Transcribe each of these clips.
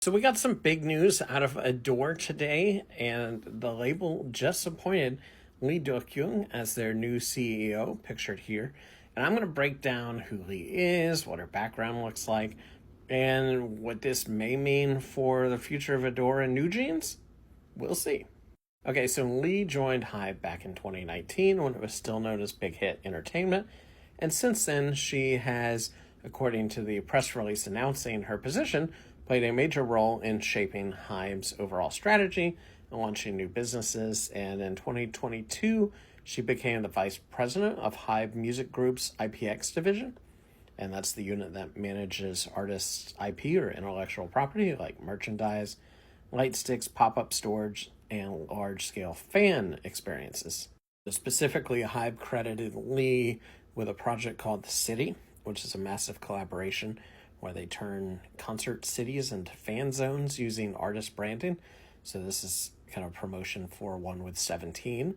So we got some big news out of ADOR today, and the label just appointed Lee Do-kyung as their new CEO, pictured here. And I'm going to break down who Lee is, what her background looks like, and what this may mean for the future of ADOR and NewJeans. We'll see. Okay, so Lee joined HYBE back in 2019 when it was still known as Big Hit Entertainment. And since then, she has, according to the press release announcing her position, played a major role in shaping HYBE's overall strategy and launching new businesses. And in 2022, she became the vice president of HYBE Music Group's IPX division. And that's the unit that manages artists' IP or intellectual property like merchandise, light sticks, pop-up storage, and large-scale fan experiences. Specifically, HYBE credited Lee with a project called The City, which is a massive collaboration where they turn concert cities into fan zones using artist branding. So this is kind of promotion for One with 17.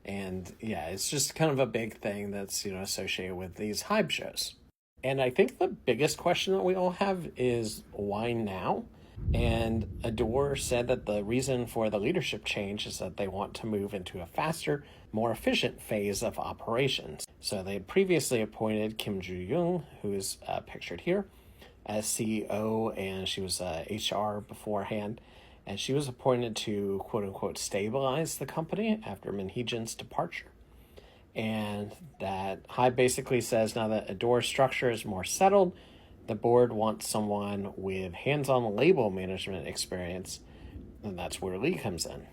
And yeah, it's just kind of a big thing that's, associated with these HYBE shows. And I think the biggest question that we all have is why now? And ADOR said that the reason for the leadership change is that they want to move into a faster, more efficient phase of operations. So they had previously appointed Kim Joo-young, who is pictured here, as CEO, and she was HR beforehand. And she was appointed to, quote-unquote, stabilize the company after Min Hee-jin's departure. And that HYBE basically says now that ADOR's structure is more settled, the board wants someone with hands-on label management experience, and that's where Lee comes in.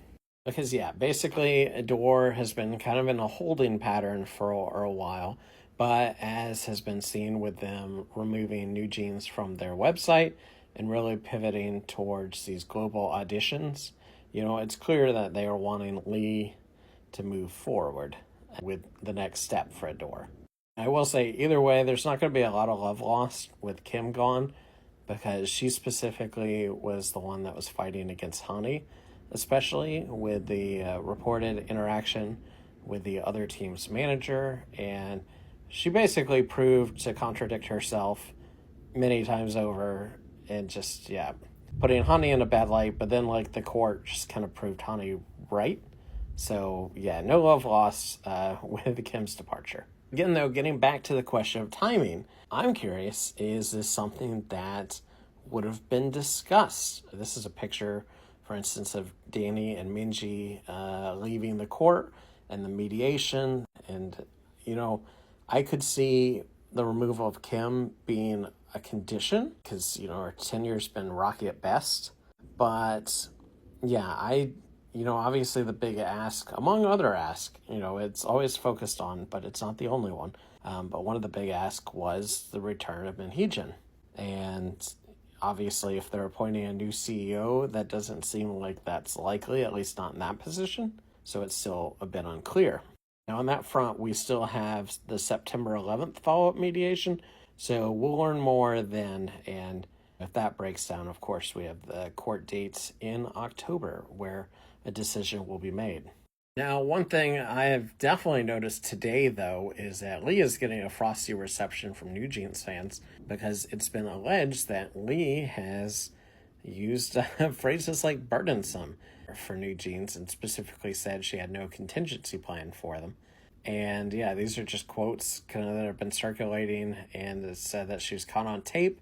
Because, basically ADOR has been kind of in a holding pattern for a while, but as has been seen with them removing NewJeans from their website and really pivoting towards these global auditions, it's clear that they are wanting Lee to move forward with the next step for ADOR. I will say, either way, there's not going to be a lot of love lost with Kim gone, because she specifically was the one that was fighting against Honey, especially with the reported interaction with the other team's manager, and she basically proved to contradict herself many times over and just, putting Honey in a bad light, but then, the court just kind of proved Honey right. So, no love lost with Kim's departure. Again, though, getting back to the question of timing, I'm curious, is this something that would have been discussed? This is a picture, for instance, of Danny and Minji leaving the court and the mediation. And, I could see the removal of Kim being a condition because, her tenure's been rocky at best. But, obviously the big ask, among other asks, it's always focused on, but it's not the only one. But one of the big asks was the return of Min Hee-jin. And obviously if they're appointing a new CEO, that doesn't seem like that's likely, at least not in that position. So it's still a bit unclear. Now on that front, we still have the September 11th follow-up mediation. So we'll learn more then, and if that breaks down, of course, we have the court dates in October where a decision will be made. Now, one thing I have definitely noticed today, though, is that Lee is getting a frosty reception from NewJeans fans because it's been alleged that Lee has used phrases like burdensome for NewJeans and specifically said she had no contingency plan for them. And these are just quotes kind of that have been circulating, and it said that she was caught on tape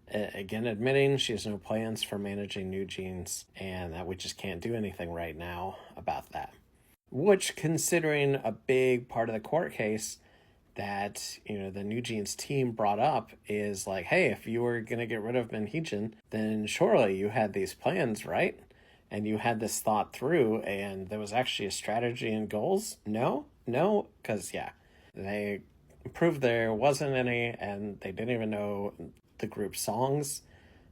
again admitting she has no plans for managing NewJeans and that we just can't do anything right now about that. Which, considering a big part of the court case that, the NewJeans team brought up is like, hey, if you were going to get rid of Min Hee-jin, then surely you had these plans, right? And you had this thought through, and there was actually a strategy and goals? No, because, they proved there wasn't any, and they didn't even know the group's songs.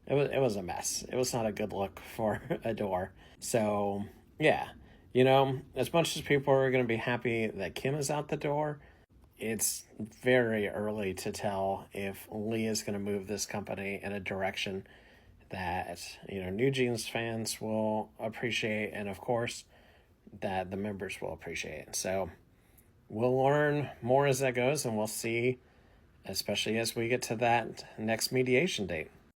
It was a mess. It was not a good look for ADOR. So, as much as people are going to be happy that Kim is out the door, it's very early to tell if Lee is going to move this company in a direction that, NewJeans fans will appreciate, and of course, that the members will appreciate. So we'll learn more as that goes, and we'll see, especially as we get to that next mediation date.